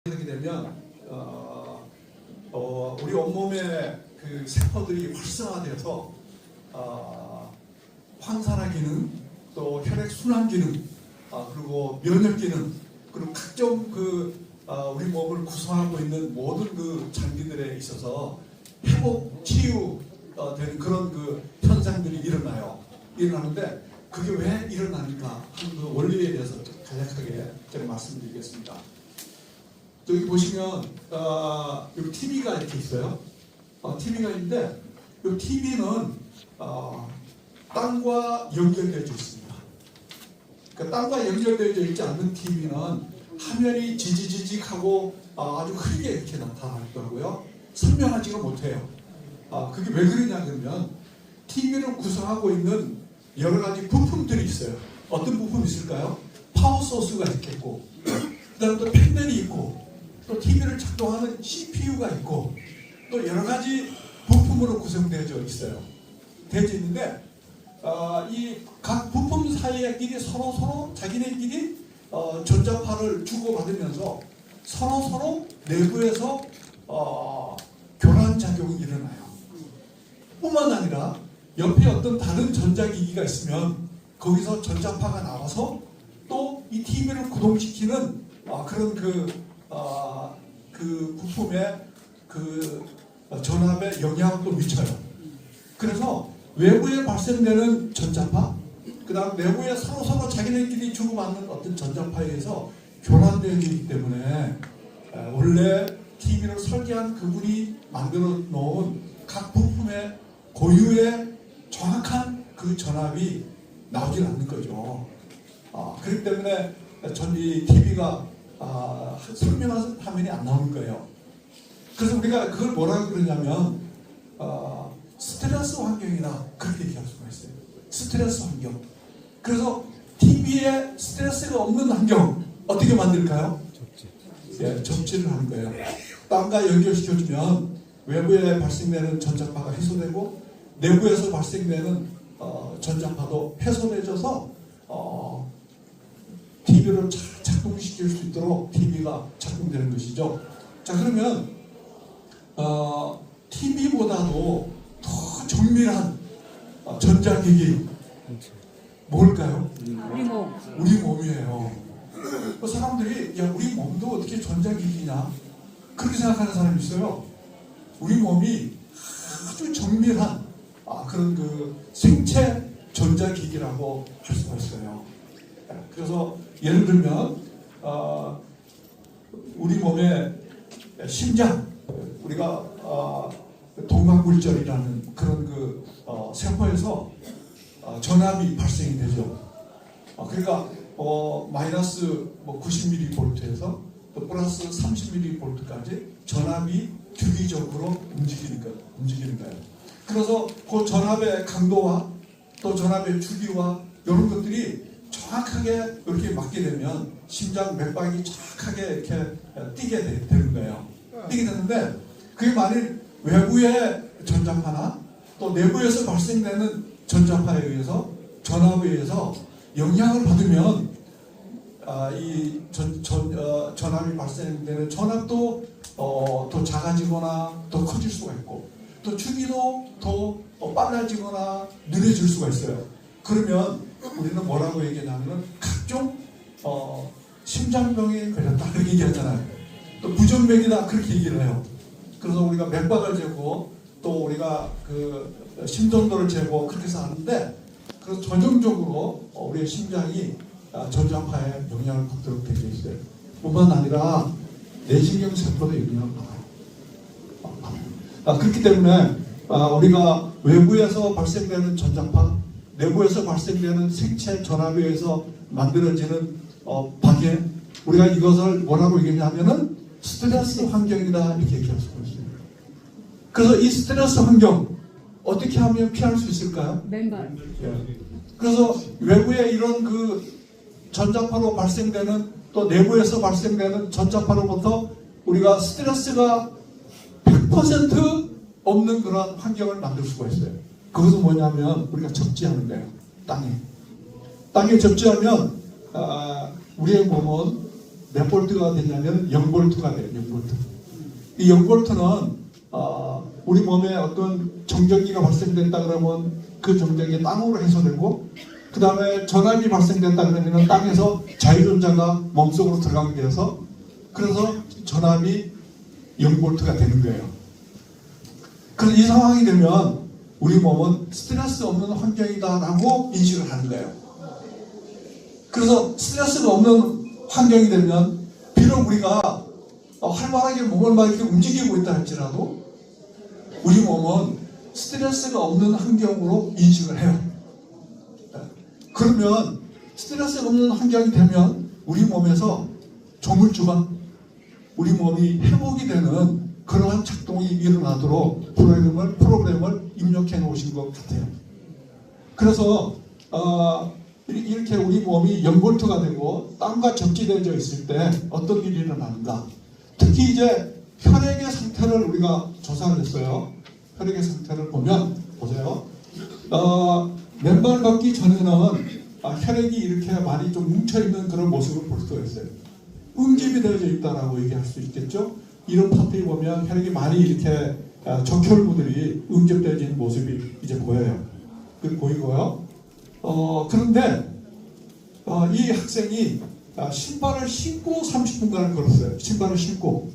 이렇게 되면 우리 온몸의 그 세포들이 활성화되어서 황산화 기능, 또 혈액 순환 기능, 그리고 면역 기능, 그리고 각종 우리 몸을 구성하고 있는 모든 그 장기들에 있어서 회복, 치유되는 그런 그 현상들이 일어나는데 그게 왜 일어나는가 하는 그 원리에 대해서 간략하게 제가 말씀드리겠습니다. 여기 보시면 여기 TV가 이렇게 있어요. TV가 있는데 이 TV는 땅과 연결되어 있습니다. 그러니까 땅과 연결되어 있지 않는 TV는 화면이 지지직하고 아주 크게 이렇게 나타나더라고요. 선명하지가 못해요. 그게 왜 그러냐 그러면 TV를 구성하고 있는 여러 가지 부품들이 있어요. 어떤 부품이 있을까요? 파워 소스가 있겠고, 그 다음에 또 패널이 있고, 또 TV를 작동하는 CPU가 있고, 또 여러 가지 부품으로 구성되어 있어요. 되어 있는데 이 각 부품 사이에끼리 서로 자기네끼리 전자파를 주고받으면서 서로 내부에서 교란 작용이 일어나요. 뿐만 아니라 옆에 어떤 다른 전자기기가 있으면 거기서 전자파가 나와서 또 이 TV를 구동시키는 그런 그 부품의 그 전압에 영향을 또 미쳐요. 그래서 외부에 발생되는 전자파, 그 다음 내부에 서로 자기네끼리 주고받는 어떤 전자파에 의해서 교란되어 있기 때문에 원래 TV를 설계한 그분이 만들어 놓은 각 부품의 고유의 정확한 그 전압이 나오질 않는 거죠. 그렇기 때문에 이 TV가 선명한 화면이 안 나오는 거예요. 그래서 우리가 그걸 뭐라고 그러냐면 스트레스 환경이다 그렇게 얘기할 수가 있어요. 스트레스 환경. 그래서 TV에 스트레스가 없는 환경 어떻게 만들까요? 접지를 하는 거예요. 땅과 연결시켜주면 외부에 발생되는 전자파가 해소되고 내부에서 발생되는 전자파도 해소돼져서 TV를 잘 작동시킬 수 있도록 TV가 작동되는 것이죠. 자, 그러면 TV보다도 더 정밀한 전자기기 뭘까요? 우리 몸이에요. 사람들이 야 우리 몸도 어떻게 전자기기냐 그렇게 생각하는 사람이 있어요. 우리 몸이 아주 정밀한 그런 그 생체 전자기기라고 할 수가 있어요. 그래서 예를 들면 우리 몸의 심장, 우리가 동맥물질이라는 그런 그 세포에서 전압이 발생이 되죠. 그러니까 마이너스 90mV에서 또 플러스 30mV까지 전압이 주기적으로 움직이는 거예요. 그래서 그 전압의 강도와 또 전압의 주기와 이런 것들이 정확하게 이렇게 맞게 되면 심장 맥박이 정확하게 이렇게 뛰게 되는 거예요. 뛰게 되는데 그게 만일 외부의 전자파나 또 내부에서 발생되는 전자파에 의해서 전압에 의해서 영향을 받으면 이 전압이 발생되는 전압도 더 작아지거나 더 커질 수가 있고 또 주기도 더 빨라지거나 느려질 수가 있어요. 그러면 우리는 뭐라고 얘기하냐면 각종 심장병에 걸렸다 그렇게 얘기하잖아요. 또 부정맥이다 그렇게 얘기를 해요. 그래서 우리가 맥박을 재고 또 우리가 그 심전도를 재고 그렇게 해서 하는데 그래서 전형적으로 우리의 심장이 전자파에 영향을 받도록 되어 있어요. 뿐만 아니라 내신경 세포도 영향을 받아요. 그렇기 때문에 우리가 외부에서 발생되는 전자파, 내부에서 발생되는 생체 전압에 의해서 만들어지는 파괴, 우리가 이것을 뭐라고 얘기하냐면은 스트레스 환경이다 이렇게 얘기할 수가 있어요. 그래서 이 스트레스 환경 어떻게 하면 피할 수 있을까요? 맨발. 그래서 외부에 이런 그 전자파로 발생되는 또 내부에서 발생되는 전자파로부터 우리가 스트레스가 100% 없는 그런 환경을 만들 수가 있어요. 그것은 뭐냐면 우리가 접지하는 거예요. 땅에 접지하면 우리의 몸은 몇 볼트가 되냐면 0볼트가 돼요. 0볼트. 이 0볼트는 우리 몸에 어떤 정전기가 발생됐다 그러면 그 정전기 땅으로 해소되고, 그 다음에 전압이 발생됐다 그러면 땅에서 자유전자가 몸속으로 들어가게 되어서, 그래서 전압이 0볼트가 되는 거예요. 그래서 이 상황이 되면 우리 몸은 스트레스 없는 환경이다라고 인식을 하는 거예요. 그래서 스트레스가 없는 환경이 되면 비록 우리가 활발하게 몸을 막 이렇게 움직이고 있다 할지라도 우리 몸은 스트레스가 없는 환경으로 인식을 해요. 그러면 스트레스가 없는 환경이 되면 우리 몸에서 조물주가 우리 몸이 회복이 되는 그러한 작동이 일어나도록 프로그램을 입력해 놓으신 것 같아요. 그래서 이렇게 우리 몸이 0볼트가 되고 땀과 적지되어 있을 때 어떤 일이 일어나는가. 특히 이제 혈액의 상태를 우리가 조사를 했어요. 혈액의 상태를 보면, 보세요. 맨발 걷기 전에는 혈액이 이렇게 많이 좀 뭉쳐있는 그런 모습을 볼 수가 있어요. 응집이 되어져 있다라고 얘기할 수 있겠죠. 이런 파트에 보면 혈액이 많이 이렇게 적혈구들이 응집되어져 있는 모습이 이제 보여요. 보이고요. 그런데 이 학생이 신발을 신고 30분간을 걸었어요. 신발을 신고.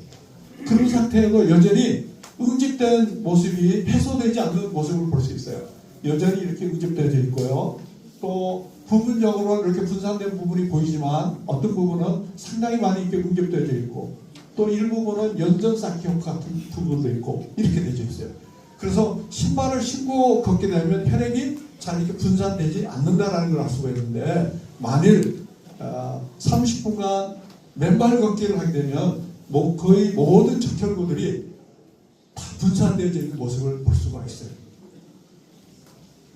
그런 상태에도 여전히 응집된 모습이 해소되지 않는 모습을 볼 수 있어요. 여전히 이렇게 응집되어져 있고요. 또 부분적으로 이렇게 분산된 부분이 보이지만 어떤 부분은 상당히 많이 이렇게 응집되어져 있고, 또 일부분은 연전 쌓기 효과 같은 부분도 있고 이렇게 되어 있어요. 그래서 신발을 신고 걷게 되면 혈액이 잘 이렇게 분산되지 않는다라는 걸 알 수가 있는데, 만일 30분간 맨발 걷기를 하게 되면 거의 모든 적혈구들이 다 분산되어져 있는 모습을 볼 수가 있어요.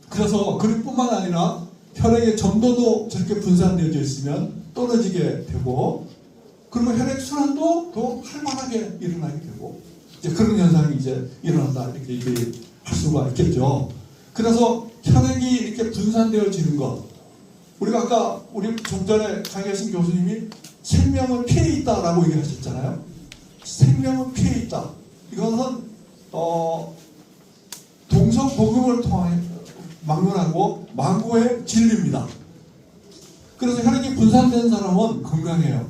그래서 그뿐만 아니라 혈액의 점도도 저렇게 분산되어져 있으면 떨어지게 되고, 그리고 혈액 순환도 더 활발하게 일어나게 되고, 이제 그런 현상이 이제 일어난다 이렇게 얘기할 수가 있겠죠. 그래서 혈액이 이렇게 분산되어지는 것, 우리가 아까 우리 좀 전에 강혜신 교수님이 생명은 피에 있다라고 얘기하셨잖아요. 생명은 피에 있다. 이것은 동서복음을 통해 막론하고 망고의 진리입니다. 그래서 혈액이 분산된 사람은 건강해요.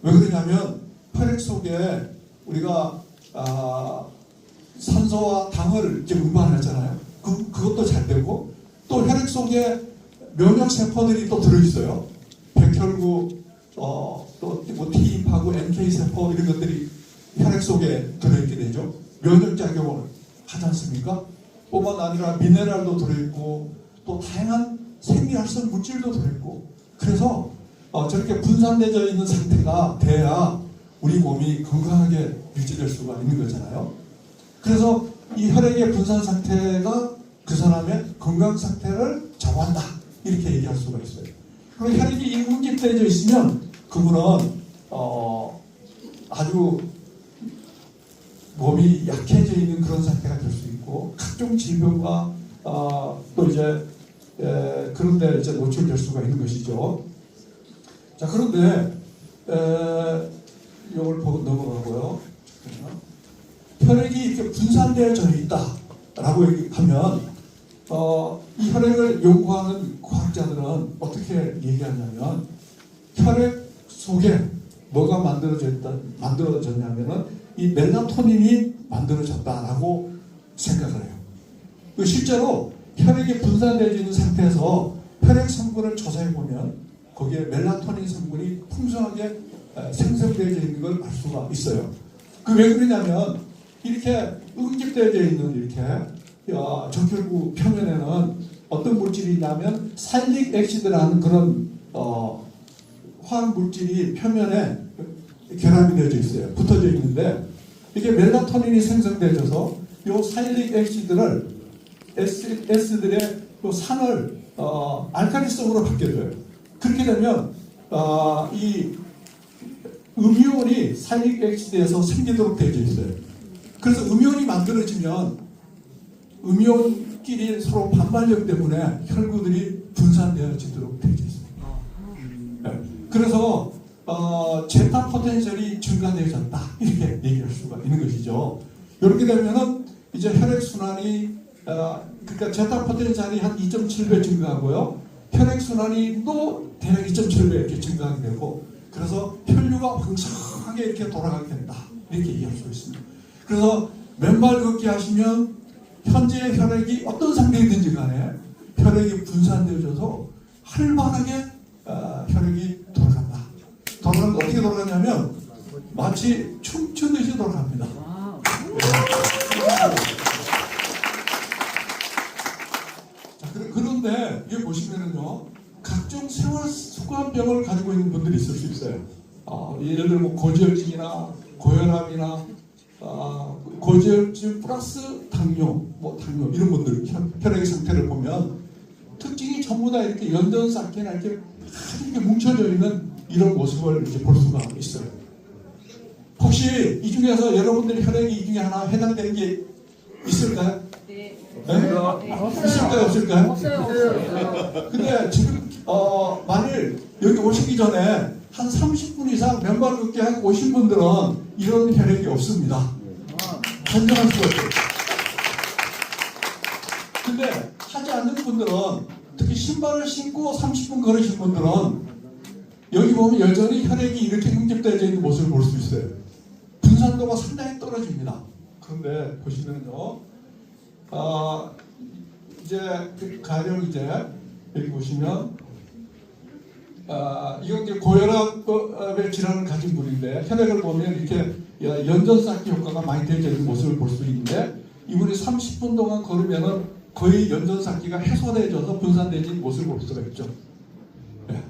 왜 그러냐면 혈액 속에 우리가 산소와 당을 이렇게 운반하잖아요. 그것도 잘 되고, 또 혈액 속에 면역 세포들이 또 들어있어요. 백혈구, 또 T입하고 NK 세포 이런 것들이 혈액 속에 들어있게 되죠. 면역 작용을 하지 않습니까? 뿐만 아니라 미네랄도 들어있고, 또 다양한 생리활성 물질도 들어있고, 그래서 저렇게 분산되어 있는 상태가 돼야 우리 몸이 건강하게 유지될 수가 있는 거잖아요. 그래서 이 혈액의 분산 상태가 그 사람의 건강 상태를 좌우한다 이렇게 얘기할 수가 있어요. 그리고 혈액이 응집되어 있으면 그분은 아주 몸이 약해져 있는 그런 상태가 될 수 있고, 각종 질병과 또 이제 그런데 이제 노출될 수가 있는 것이죠. 자, 그런데 이걸 보고 넘어가고요. 혈액이 이렇게 분산되어져 있다라고 얘기하면 이 혈액을 연구하는 과학자들은 어떻게 얘기하냐면, 혈액 속에 뭐가 만들어졌냐면은 이 멜라토닌이 만들어졌다라고 생각을 해요. 실제로 혈액이 분산되어 있는 상태에서 혈액 성분을 조사해 보면 거기에 멜라토닌 성분이 풍성하게 생성되어 있는 걸 알 수가 있어요. 왜 그러냐면 이렇게 응집되어 있는 이렇게 적혈구 표면에는 어떤 물질이 있냐면 살릭 액시드라는 그런 화학 물질이 표면에 결합이 되어져 있어요. 붙어져 있는데 이게 멜라토닌이 생성되어져서 이 살릭 액시드를 S들의 또 산을 알칼리성으로 바뀌어줘요. 그렇게 되면 이 음이온이 살릭 액시드에서 생기도록 되어져 있어요. 그래서 음이온이 만들어지면 음이온끼리 서로 반발력 때문에 혈구들이 분산되어지도록 되어져 있습니다. 그래서 제타 포텐셜이 증가되어졌다 이렇게 얘기할 수가 있는 것이죠. 이렇게 되면은 이제 혈액 순환이 그러니까 제타 포텐셜이 한 2.7배 증가하고요. 혈액 순환이 또 대략 2.7배 이렇게 증가하게 되고 그래서 혈류가 왕성하게 이렇게 돌아가게 된다 이렇게 얘기할 수 있습니다. 그래서 맨발 걷기 하시면 현재 혈액이 어떤 상태이든지 간에 혈액이 분산되어져서 활발하게 혈액이 돌아간다. 돌아가는데 어떻게 돌아가냐면 마치 춤추듯이 돌아갑니다. 자, 그런데 이게 보시면은요 각종 생활 습관병을 가지고 있는 분들이 있을 수 있어요. 예를 들어 뭐 고지혈증이나 고혈압이나 고지혈증 플러스 당뇨, 당뇨 이런 분들 혈액의 상태를 보면 특징이 전부 다 이렇게 연전삭해나 이렇게 뭉쳐져 있는 이런 모습을 이렇게 볼 수가 있어요. 혹시 이 중에서 여러분들의 혈액이 이 중에 하나 해당되는 게 있을까요? 네. 있을까요? 없을까요? 없어요. 근데 지금 만일 여기 오시기 전에 한 30분 이상 맨발 걷기 하고 오신 분들은 이런 혈액이 없습니다. 단정할 수가 없어요. 근데 하지 않는 분들은 특히 신발을 신고 30분 걸으신 분들은 여기 보면 여전히 혈액이 이렇게 흉집되어 있는 모습을 볼 수 있어요. 분산도가 상당히 떨어집니다. 그런데 보시면요, 이제 가령 이제 여기 보시면 이건 이제 고혈압의 질환을 가진 분인데 혈액을 보면 이렇게 연전쌓기 효과가 많이 되어져 있는 모습을 볼 수 있는데 이분이 30분 동안 걸으면은 거의 연전쌓기가 해소되어져서 분산되어진 모습을 볼 수가 있죠. 네.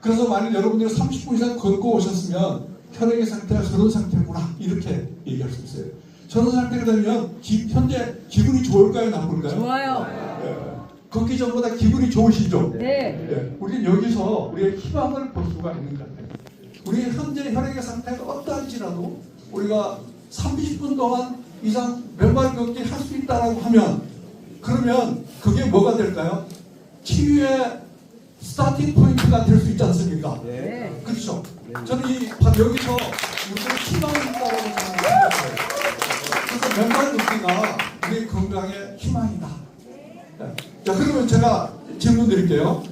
그래서 만약 여러분들이 30분 이상 걷고 오셨으면 혈액의 상태가 저런 상태구나 이렇게 얘기할 수 있어요. 저런 상태가 되면 현재 기분이 좋을까요? 나쁠까요? 좋아요. 네. 걷기 전보다 기분이 좋으시죠? 네. 네. 우리는 여기서 우리의 희망을 볼 수가 있는 것 같아요. 우리 현재 혈액의 상태가 어떠할지라도 우리가 30분 동안 이상 맨발 걷기 할 수 있다라고 하면 그러면 그게 뭐가 될까요? 치유의 스타팅 포인트가 될 수 있지 않습니까? 네. 그렇죠. 저는 여기서 우리의 희망이 있다고 생각해요. 그래서 맨발 걷기가 우리 건강의 희망이다. 네. 자, 그러면 제가 질문 드릴게요.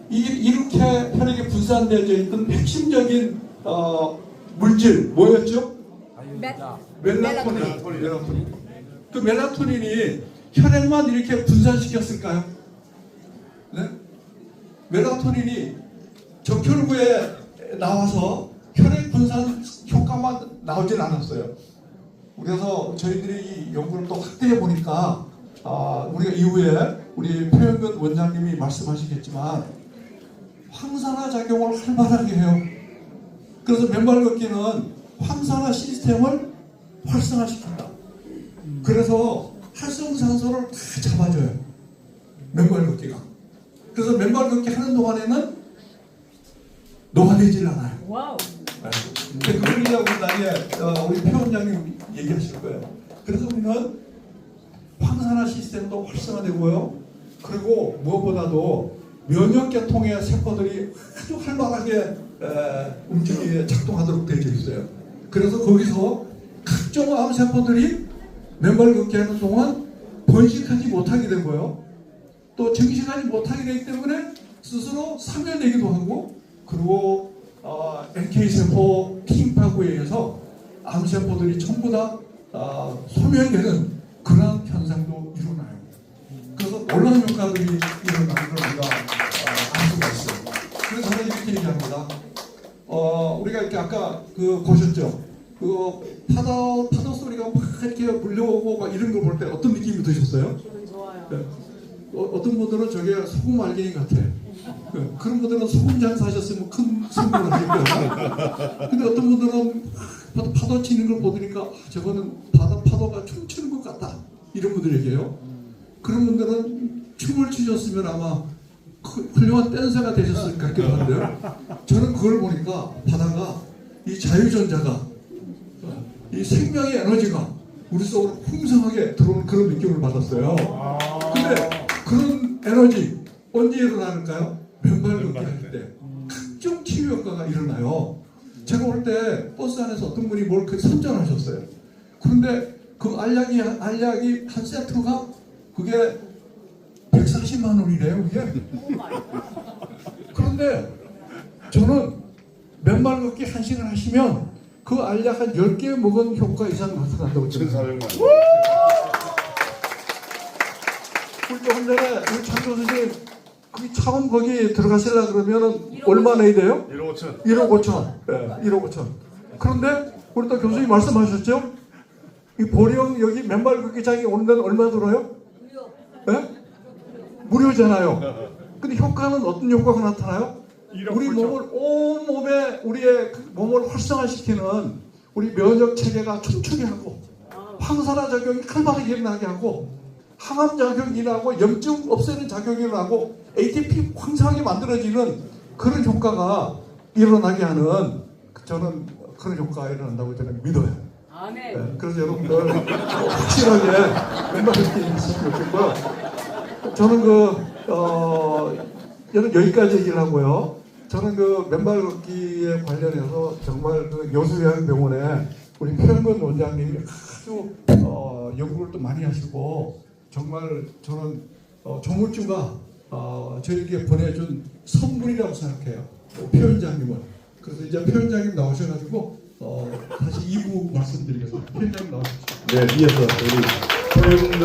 이렇게 혈액에 분산되어 있던 핵심적인 물질 뭐였죠? 멜라토닌. 그 멜라토닌이 혈액만 이렇게 분산시켰을까요? 네? 멜라토닌이 적혈구에 나와서 혈액 분산 효과만 나오진 않았어요. 그래서 저희들이 이 연구를 또 확대해 보니까 우리가 이후에 우리 표현근 원장님이 말씀하시겠지만 황산화 작용을 활발하게 해요. 그래서 맨발 걷기는 황산화 시스템을 활성화시킨다. 그래서 활성산소를 다 잡아줘요. 맨발 걷기가. 그래서 맨발 걷기 하는 동안에는 녹아내질 않아요. 와우. 근데 그러려고 나중에 우리 표 원장님 얘기하실 거예요. 그래서 우리는 황산화 시스템도 활성화되고요. 그리고 무엇보다도 면역계통의 세포들이 아주 활발하게 움직이게 작동하도록 되어 있어요. 그래서 거기서 각종 암세포들이 맨발 걷기 하는 동안 번식하지 못하게 되고요. 또 증식하지 못하게 되기 때문에 스스로 사멸되기도 하고 그리고 NK세포 팀파구에 의해서 암세포들이 전부 다 소멸되는 그런 현상도 일어나요. 그래서 놀라운 효과들이 일어나는 걸 우리가 알 수가 있어요. 그래서 저는 이렇게 얘기합니다. 우리가 이렇게 아까 보셨죠? 파도 소리가 막 이렇게 불려오고 막 이런 걸 볼 때 어떤 느낌이 드셨어요? 기분 좋아요. 네. 어떤 분들은 저게 소금 알갱이 같아. 그런 분들은 소금 장사하셨으면 큰 성공을 하실 거예요. 근데 어떤 분들은 파도 치는 걸 보니까 저거는 파도가 춤추는 것 같다. 이런 분들에게요. 그런 분들은 춤을 추셨으면 아마 훌륭한 댄서가 되셨을 것 같기도 한데요. 저는 그걸 보니까 바다가 이 자유전자가 이 생명의 에너지가 우리 속으로 풍성하게 들어오는 그런 느낌을 받았어요. 근데 그런 에너지 언제 일어나는가요? 맨발 걷기 할 때 각종 치유 효과가 일어나요. 제가 올 때 버스 안에서 어떤 분이 뭘 그 선전하셨어요. 그런데 그 알약이 한 세트가 그게 140만 원이래요, 그게. 그런데 저는 맨발 걷기 1시간 하시면 그 알약 한 10개 먹은 효과 이상 나타난다고 생각해요. 1,400만. 우리 조금 전에 우리 장 교수님 거기 처음 거기 들어가시려 그러면은 얼마 내야 돼요? 1억 5천. 1억 5천. 네, 1억 5천. 그런데 우리 또 교수님 말씀하셨죠? 이 보령 여기 맨발 걷기장에 오는 데는 얼마 들어요? 네? 무료잖아요. 근데 효과는 어떤 효과가 나타나요? 우리 몸을 온몸에 우리의 그 몸을 활성화시키는 우리 면역 체계가 춤추게 하고 항산화 작용이 활발하게 일어나게 하고 항암 작용이 일어나고 염증 없애는 작용이 일어나고 ATP 황성하게 만들어지는 그런 효과가 일어나게 하는 저는 그런 효과가 일어난다고 저는 믿어요. 네, 그래서 여러분들 확실하게 맨발 걷기 했으면 좋겠고요. 저는 저는 여기까지 얘기를 하고요. 저는 그 맨발 걷기에 관련해서 정말 그 여수요양병원에 우리 표현건 원장님이 아주 연구를 또 많이 하시고 정말 저는 조물주가 저에게 보내준 선물이라고 생각해요. 표현장님은. 그래서 이제 표현장님 나오셔가지고 다시 2부 말씀드리겠습니다. 표현장님 나오십시오. 네, 이어서 우리